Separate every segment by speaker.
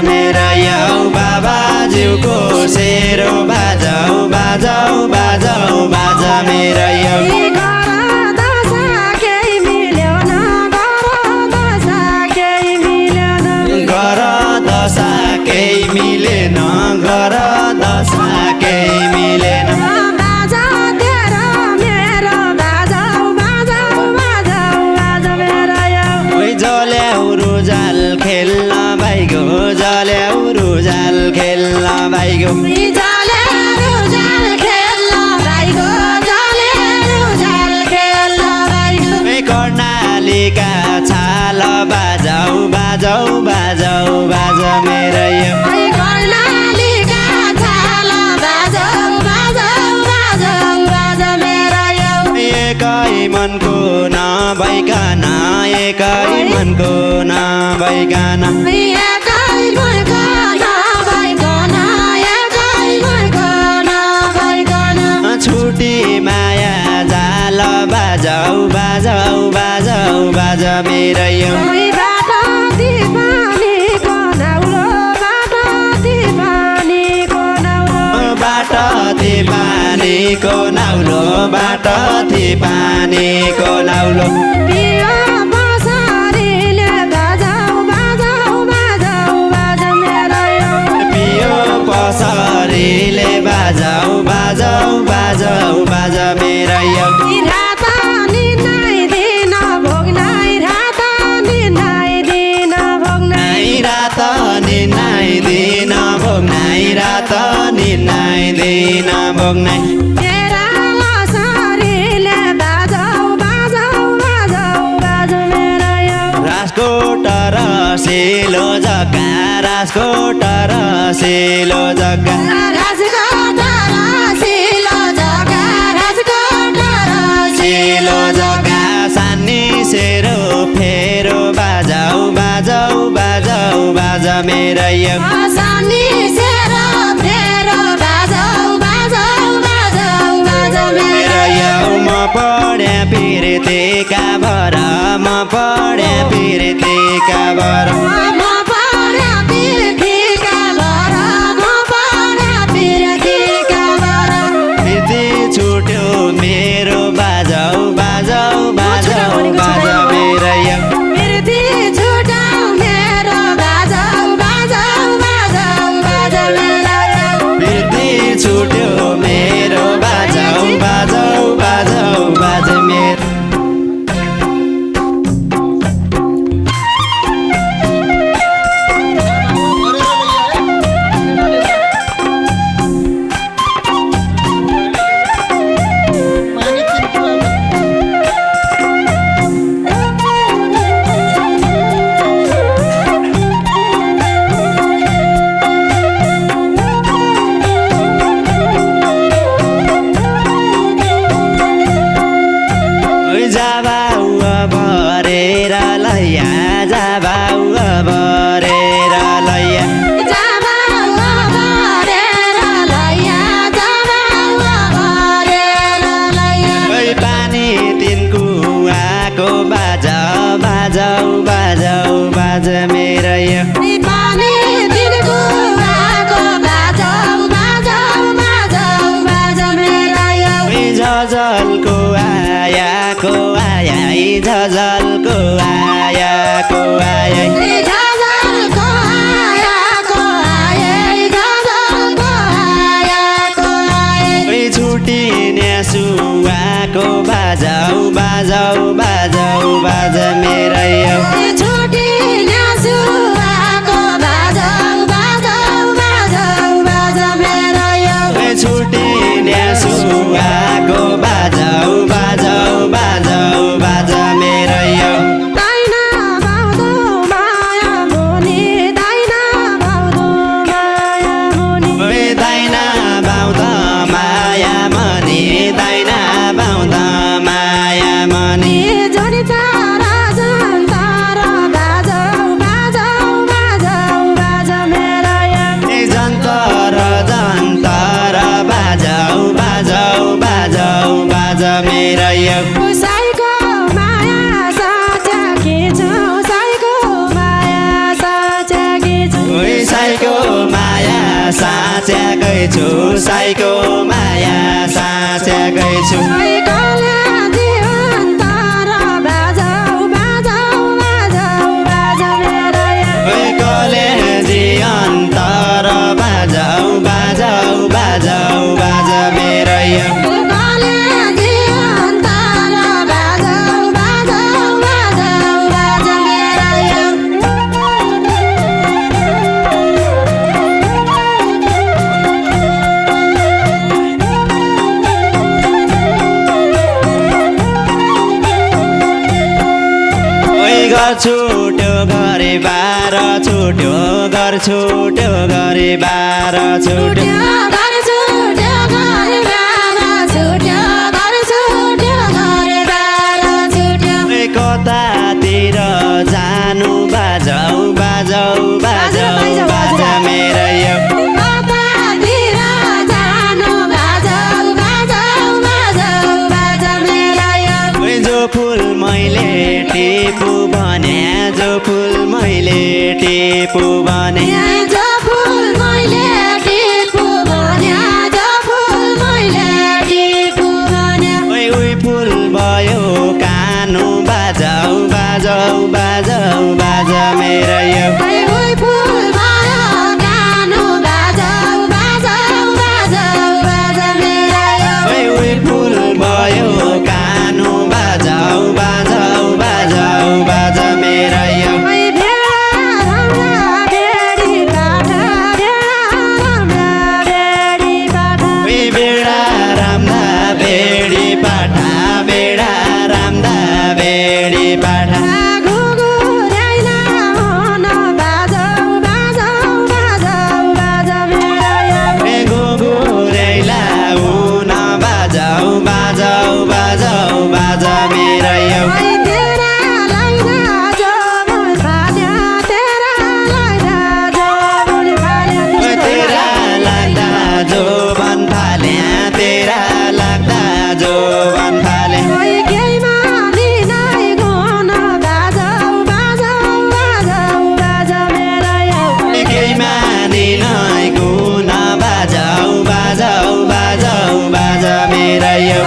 Speaker 1: मेरो यो बाबाज्यूको सेरो बाजाऊ बाजाऊ बाजाऊ बाजा मेरो यो गर दशा केही मिलेन गर दशा केही मिलेन जल्याउ रुजाल खेल्न भाइगो जल्याउ रुजाल खेल्न भाइगो कर्णालीका छाल बाजाऊ बाजाऊ बाजाऊ बाजा मेरो यो एकै मनको नभइकन एकै मनको नभइकन छुटी माया जाल बाजाऊ बाजाऊ बाजाऊ बाजा मेरो यो बाटोथि पानीको नाउलो बाटोथि पानीको नाउलो पियो पसरीले बाजाऊ बाजाऊ बाजाऊ बाजा मेरो यो पियो पसरीले बाजाऊ बाजाऊ बाजाऊ बाजा मेरो यो रात निनाइदिन भोग्नै तेरा लसरीले बाजाऊ बाजाऊ बाजाऊ बाजा मेरो यो राजकोट रसिलो जग्गा राजकोट रसिलो जग्गा राजकोट रसिलो जग्गा राजकोट रसिलो जग्गा सानी सेरो फेरो बाजाऊ बाजाऊ बाजाऊ बाजा मेरो यो सानी सेरो फेरो बाजाऊ बाजाऊ बाजाऊ बाजा मेरो यो म पढे पिरतीका भर म पढे पिरतीका भर म पढे पिरतीका भर म पढे पिरतीका भर पिरती छुट्यो मेरो बाजाऊ बाजाऊ बाजाऊ बाजा मेरो यो पिरती छुट्यो मेरो बाजाऊ बाजाऊ बाजाऊ बाजा मेरो यो पिरती छुट्यो मेरो बाजाऊ बाजाऊ बाजाऊ बाजा मेरो बाजाऊ बाजाऊ बाजा मेरो यो पानी दिनको आको बाजाऊ बाजाऊ बाजाऊ बाजा मेरो यो झझलको आयाको आया झझलको आयाको आया झझलको आयाको आया झझलको आयाको आया छुटिने सुवाको बाजाऊ बाजाऊ बाजाऊ बाजा मेरो यो छुटिने सुवाको बाजाऊ बाजाऊ बाजाऊ बाजा मेरो यो छुटिने सुवाको बाजाऊ बाजाऊ बाजाऊ बाजा मेरो यो साँचेकै छु साईको माया साँचेकै छु कलेजी अन्तर बाजाऊ बाजाऊ बाजाऊ बाजा मेरो यो छुट्यो घरे बार छुट्यो घर छुट्यो घरे बार छुट्यो कतातिर जानु बाजाऊ बाजाऊ बाजाऊ बाजा मेरो यो जो फुल मैले टिपु भने जो फुल मैले टिपु भने
Speaker 2: जो फुल मैले टिपु भने जो फुल मैले टिपु भने
Speaker 1: उही फुल भयो कानु बाजाऊ बाजाऊ बाजाऊ बाजा मेरो यो
Speaker 2: उही फुल भयो कानु बाजाऊ बाजाऊ बाजाऊ बाजा मेरो यो
Speaker 1: उही फुल भयो कानु बाजाऊ बाजाऊ बाजाऊ बाजा मेरो यो बेडा राम्दा बेडी पाठा बेडा राम्दा बेडी पाठा गुगुरैला उन बाजाऊ बाजाऊ बाजाऊ बाजा मेरो यो तेरा लाग्दा जो बन फाले तेरा लाग्दा जो बन फाले केही मानि नै गुन बाजाऊ बाजाऊ बाजाऊ बाजा मेरो यो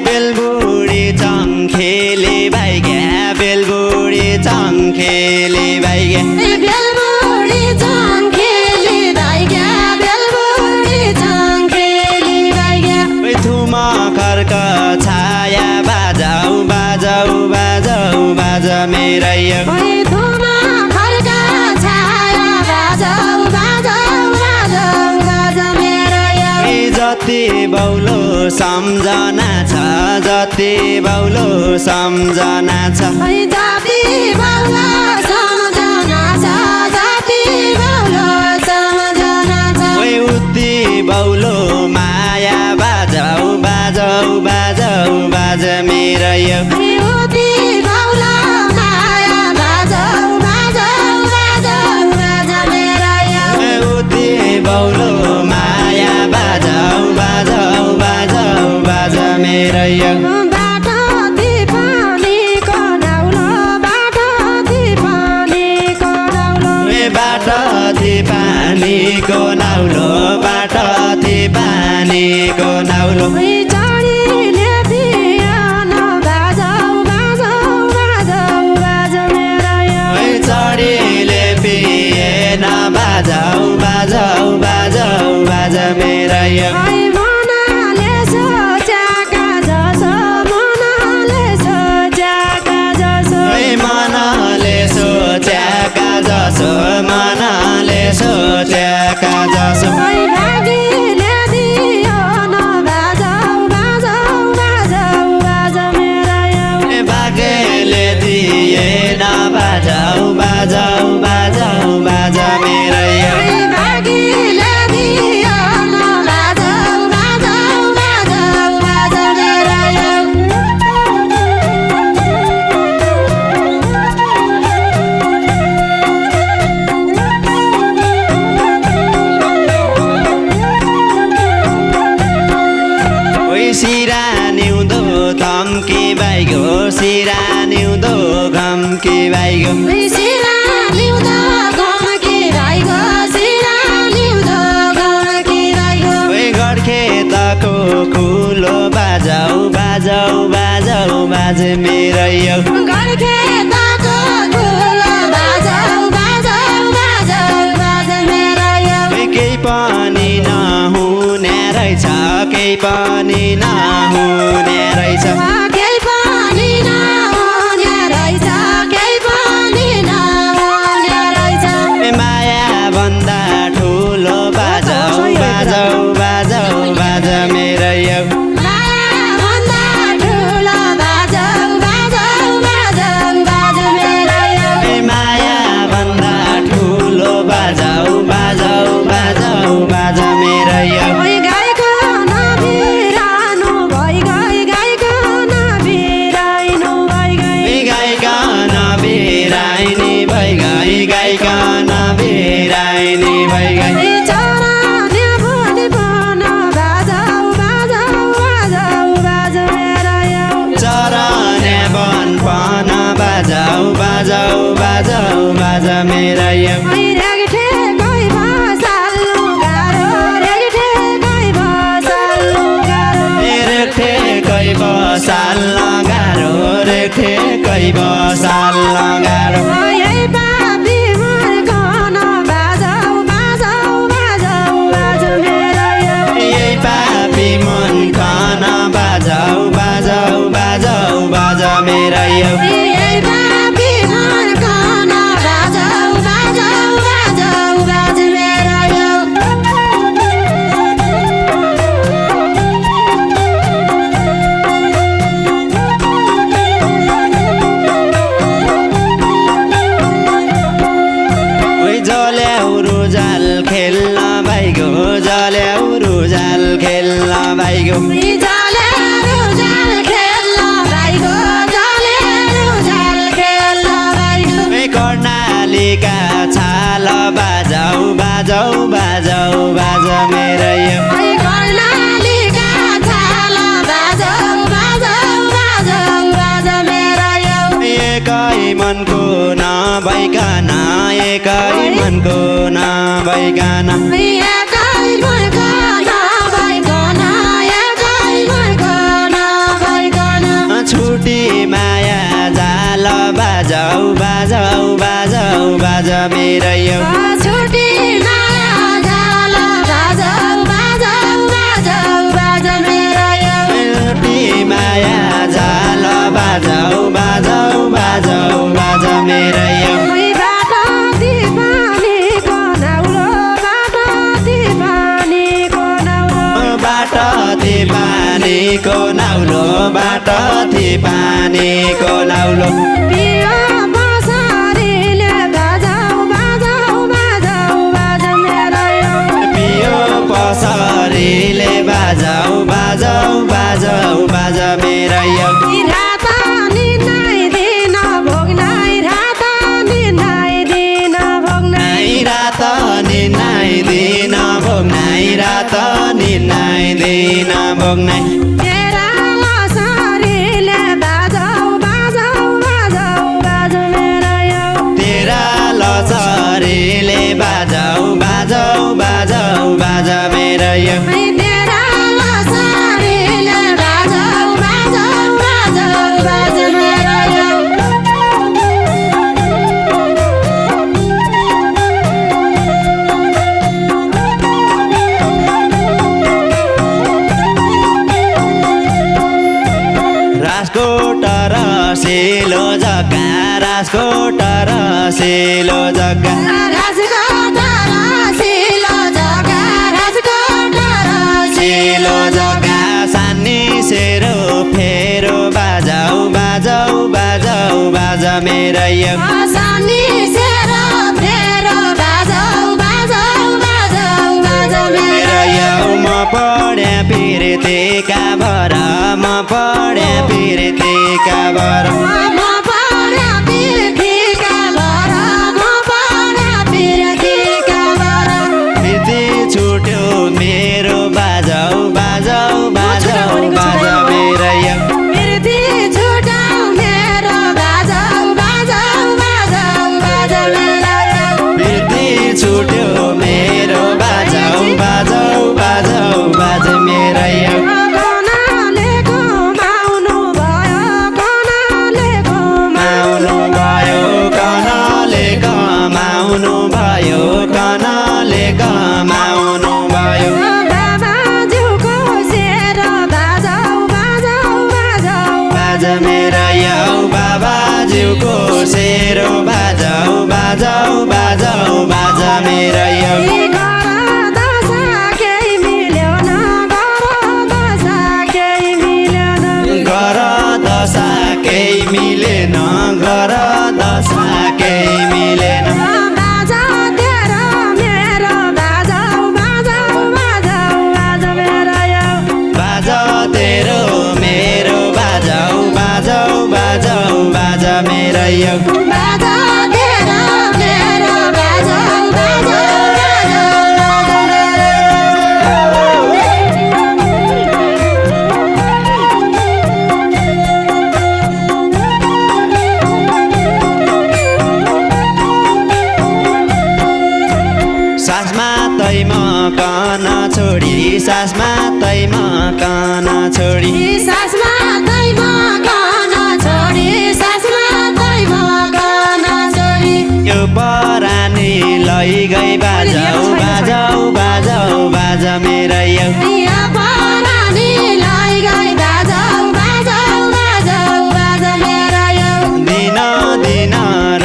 Speaker 1: बेलबुडी चङ्खेली भाइग्या बेलबुडी चङ्खेली भाइग्या थुमा खर्क छाया बाजाऊ बाजाऊ बाजाऊ बाजा मेरो यो जति बौलो सम्झना छ जति बौलो सम्झना छ उति बौलो माया बाजाऊ बाजाऊ बाजाऊ बाजा मेरो यो उति बौलो माया बाजाऊ बाजाऊ बाजाऊ बाजा मेरो यो पानीको नाउलो बाटोथि पानीको नाउलो
Speaker 2: चढीले पियान बाजाऊ बाजाऊ बाजाऊ बाजा मेरो यो
Speaker 1: चढीले पिएन बाजाऊ बाजाऊ बाजाऊ बाजा मेरो यो
Speaker 2: मनले सोचेका जसो मनले सोचेका जसो
Speaker 1: मनले सोचेका जसो मनले सोचेका जसो
Speaker 2: भागीले दियो न बाजाऊ
Speaker 1: भाइको सिरानी उदो घम्की भाइको
Speaker 2: सिरानी उदो घम्की भाइको सिरानी उदो घम्की भाइको
Speaker 1: गडखेतको कुलो बाजाऊ बाजाऊ बाजाऊ बाजे मेरो यो
Speaker 2: गडखेतको कुलो बाजाऊ बाजाऊ बाजाऊ बाजे मेरो यो
Speaker 1: केही पनि नहुने रहेछ केही पनि नहुने रहेछ
Speaker 2: केही पनि नहुने रहेछ केही पनि नहुने रहेछ
Speaker 1: माया भन्दा ठुलो बाजाऊ बाजाऊ बाजाऊ बाजा मेरो यो
Speaker 2: माया भन्दा ठुलो बाजाऊ बाजाऊ बाजाऊ बाजे मेरो यो
Speaker 1: माया भन्दा ठुलो बाजाऊ बाजाऊ बाजाऊ बाजा मेरो यो
Speaker 2: गाईको नबिरानु भइ गई गाईको नबिराइनु भइ गई
Speaker 1: गाईका नबिराइनी भइ गई गाईका नबिराइनी भइ गई
Speaker 2: चराने भुनी भन बाजाऊ बाजाऊ बाजाऊ बाजे मेरो यो
Speaker 1: चराने बन पन बाजाऊ बाजाऊ बाजाऊ बाजा मेरो यो
Speaker 2: रेगठे गई बसाल्नु गाह्रो रेगठे गई बसाल्नु गाह्रो
Speaker 1: रेखे कै बसाल्न गाह्रो रेखे कै बसाल्न गाह्रो
Speaker 2: यही पापी मन कन बाजाऊ बाजाऊ बाजाऊ बाजे मेरो यो
Speaker 1: यही पापी मन खान बाजाऊ बाजाऊ बाजाऊ बाजा मेरो यो
Speaker 2: यही पापी मन कन बाजाऊ बाजाऊ बाजाऊ बाजे मेरो यो
Speaker 1: जल्याउ रुजाल खेल्न भाइको जल्याउ रुजाल खेल्न भाइको
Speaker 2: जाले रुजाल खेल्न भाइको जाले रुजाल खेल्न भाइको
Speaker 1: कर्णालीका छाल बाजाऊ बाजाऊ बाजाऊ बाजा मेरो यो
Speaker 2: कर्णालीका छाल बाजाऊ बाजाऊ बाजाऊ बाजा मेरो यो
Speaker 1: एकै मनको नभइकन एकै मनको नभइकन
Speaker 2: एकै मनको नभइकन एकै मनको नभइकन
Speaker 1: छुटी माया जाल बाजाऊ बाजाऊ बाजाऊ बाजा मेरो यो
Speaker 2: छुटी माया जाल बाजाऊ बाजाऊ बाजाऊ बाजा मेरो यो
Speaker 1: छुटी माया जाल बाजाऊ बाजाऊ बाजाऊ बाजा मेरो यो
Speaker 2: बाटो दिपानीको नाउलो बाटो दिपानीको नाउलो
Speaker 1: बाटो पानीको नाउलो बाटो पानीको नाउलो
Speaker 2: पियो बसारीले बाजाऊ बाजाऊ बाजाऊ बाजा मेरो यो
Speaker 1: पियो पसरीले बाजाऊ बाजाऊ बाजाऊ बाजा मेरो यो
Speaker 2: रात निनाइदिन भोग्नाइ रात निनाइदिन भोग्नाइ
Speaker 1: रात निनाइदिन भोग्नाइ रात निनाइदिन भोग्नाइ
Speaker 2: तेरा लसरीले बाजाऊ बाजाऊ बाजाऊ बाजा मेरो यो
Speaker 1: तेरा लसरीले बाजाऊ बाजाऊ बाजाऊ बाजा मेरो यो
Speaker 2: तेरा लसरीले बाजाऊ बाजाऊ बाजाऊ बाजा मेरो यो
Speaker 1: राजकोट र सेलो जग्गा राजकोट र सेलो जग्गा
Speaker 2: राजकोट र सेलो जग्गा राजकोट र
Speaker 1: सेलो जग्गा सानी सेरो फेरो बाजाऊ बाजाऊ बाजाऊ बाजा मेरो यो
Speaker 2: सानी सेरो फेरो बाजाऊ बाजाऊ बाजाऊ बाजा मेरो यो
Speaker 1: म पढ्या पिरतेका भर म पढ्या पिरतेका भर
Speaker 2: म पढ्या पिरतेका भर म पढ्या पिरतेका भर
Speaker 1: बिर्ती छुट्यो मेरो बाजाऊ बाजाऊ बाजाऊ बाजा मेरो यो
Speaker 2: पिरती छुटा
Speaker 1: बाजा मेरा यौ बाबाज्यूको सेरो बाजाऊ बाजाऊ बाजाऊ बाजा मेरा यौ गर दशा केही मिलेन गर दशा केही मिलेन
Speaker 2: बाजा तेरो मेरो बाजाऊ बाजाऊ बाजाऊ बाजा मेरा यौ
Speaker 1: बाजा तेरो मेरो बाजाऊ बाजाऊ बाजाऊ बाजा मेरा यौ
Speaker 2: बाजा तेरो मेरो बाजाऊ बाजाऊ
Speaker 1: सासमा तैमा कान छोडी सासमा तैमा कान छोडी
Speaker 2: सासमा तैमा कान छोडी सासमा तैमा कान छोडी
Speaker 1: यो परानी लैगई बाजाऊ बाजाऊ बाजाऊ बाजा मेरा यौ
Speaker 2: या परानी लैगई बाजाऊ बाजाऊ बाजाऊ बाजा मेरा यौ
Speaker 1: दिन दिन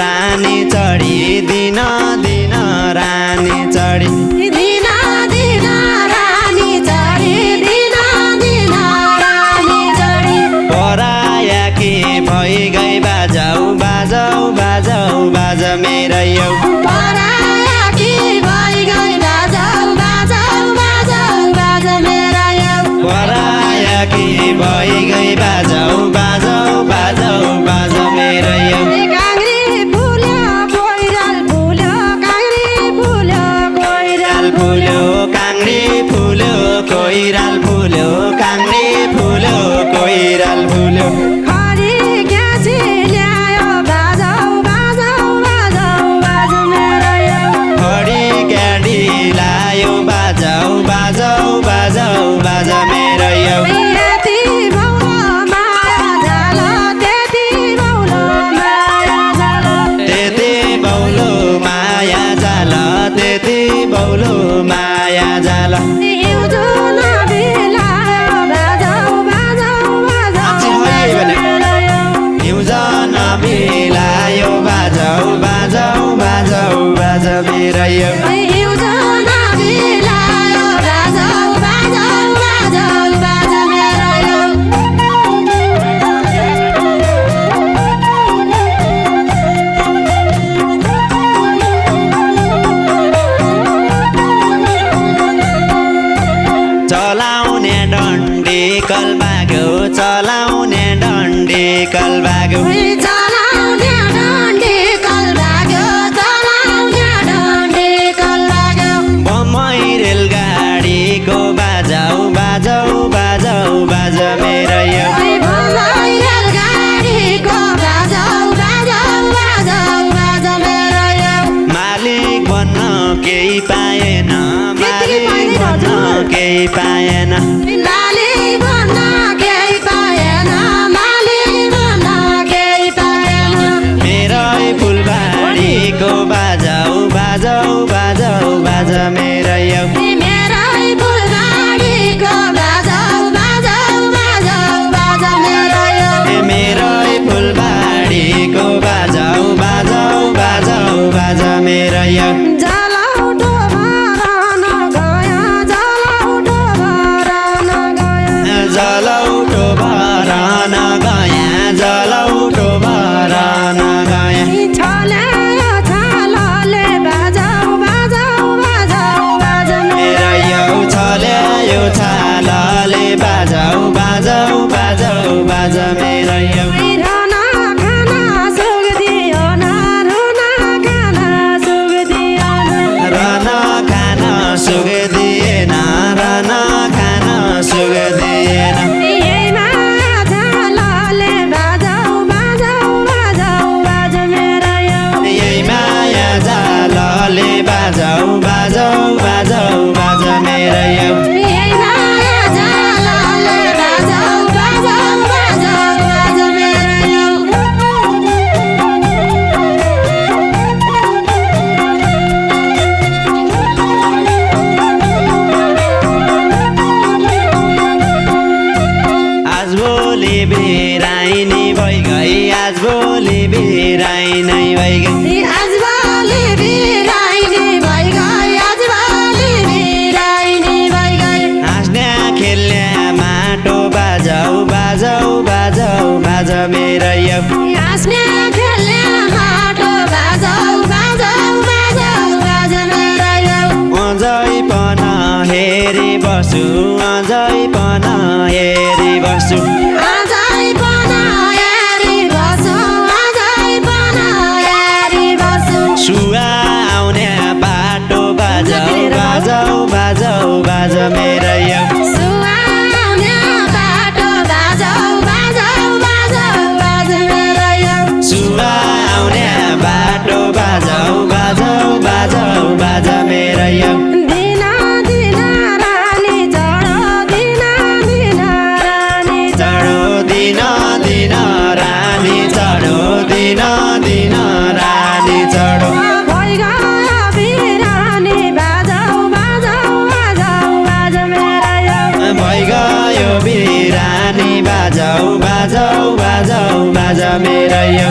Speaker 1: रानी चढी दिन दिन रानी चढी
Speaker 2: दिना दिना रानी चढी दिना दिना रानी चढी
Speaker 1: पराया कि भइगई बाजाऊ बाजाऊ बाजाऊ बाजा मेरा यौ
Speaker 2: पराया कि भइगई बाजाऊ बाजाऊ बाजाऊ बाजा मेरा यौ
Speaker 1: पराया कि भइगई बाजाऊ बाजाऊ बाजाऊ बाजा मेरा यौ
Speaker 2: काङ्ग्री फुल्यो कोइराल फुल्यो काङ्ग्री फुल्यो कोइराल
Speaker 1: फुल्यो काङ्ग्री फुल्यो कोइराल फुल्यो काङ्ग्री फुल्यो कोइराल फुल्यो
Speaker 2: खरी ग्यासी ल्यायो बाजाऊ बाजाऊ बाजाऊ बाजा मेरा यौ
Speaker 1: खडी क्याडी लायो बाजाऊ बाजाऊ बाजाऊ बाजा मेरा यौ
Speaker 2: यति भौलो माया झाल त्यति भौलो माया झाल
Speaker 1: त्यति बौलो माया जाल त्यति बौलो माया जाल
Speaker 2: हिउँदो नबिलायो बाजाऊ बाजाऊ बाजाऊ बाजा मेरा यौ
Speaker 1: हिउँझन बिलायो बाजाऊ बाजाऊ बाजाऊ बाजा मेरा यौ
Speaker 2: हिउँदो नबिलायो बाजाऊ बाजाऊ बाजाऊ बाजा मेरा यौ
Speaker 1: चलाउने डन्डी कलबाग्यो चलाउने डन्डी कलबाग्यो
Speaker 2: चलाउने डन्डी कलबाग्यो चलाउने डन्डी कलबाग्यो
Speaker 1: बम्बई रेलगाडीको बाजाऊ बाजाऊ बाजाऊ बाजा मेरा यौ
Speaker 2: बम्बई रेलगाडीको बाजाऊ बाजाऊ बाजाऊ बाजा मेरा यौ
Speaker 1: मालिक बन्न केही पाएन मालिक बन्न केही पाएन
Speaker 2: मालिक बन्न केही पाएन मालिक बन्न केही पाएन
Speaker 1: मेरै फुलबारीको बाजाऊ बाजाऊ बाजाऊ बाजा मेरा यौ
Speaker 2: मेरै फुलबारीको बाजाऊ बाजाऊ बाजाऊ बाजा मेरा यौ
Speaker 1: मेरै फुलबारीको बाजाऊ बाजाऊ बाजाऊ बाजा मेरा यौ
Speaker 2: जलौटो भरन गयो जलौटो भरन गयो
Speaker 1: जलौटो भरन गया जलौटो भरन गया
Speaker 2: छल्यायो छालले बाजाऊ बाजाऊ बाजाऊ बाजा
Speaker 1: मेरा यौ छल्यायो छालले बाजाऊ बाजाऊ बाजाऊ बाजा मेरा यौ
Speaker 2: रुना खाना सुख दियो न रुना खाना सुख दियो न
Speaker 1: बिराइनी भइगई आज भोलि बिराइनै भइगई
Speaker 2: आज भोलि बिराइनी भइगई आज भोलि बिराइनी भइगई
Speaker 1: हाँस्ने खेल्ने माटो बाजाऊ बाजाऊ बाजाऊ बाजा मेरा यो
Speaker 2: हाँस्ने खेल्ने माटो बाजाऊ बाजाऊ बाजाऊ बाजा मेरा यो
Speaker 1: अझै पन हेरी बसु अझै पन हेरी बसु
Speaker 2: अझै पन हेरी बसु अझै पन हेरी बसु
Speaker 1: सुवा आउने बाटो बाजाऊ बाजाऊ बाजाऊ बाजा मेरा यो
Speaker 2: सुहाउने बाटो बाजाऊ बाजाऊ बाजाऊ बाजा मेरा यो
Speaker 1: सुवा आउने बाटो बाजाऊ बाजाऊ बाजाऊ बाजा मेरा यो
Speaker 2: दिना दिना रानी चढो दिना दिना रानी
Speaker 1: चढो दिन दिन रानी चढो दिन दिन रानी चढो
Speaker 2: भइगयो बिरानी बाजाऊ बाजाऊ बाजाऊ बाजा मेरा यो
Speaker 1: भइगयो बिरानी बाजाऊ बाजाऊ बाजाऊ बाजा मेरा यो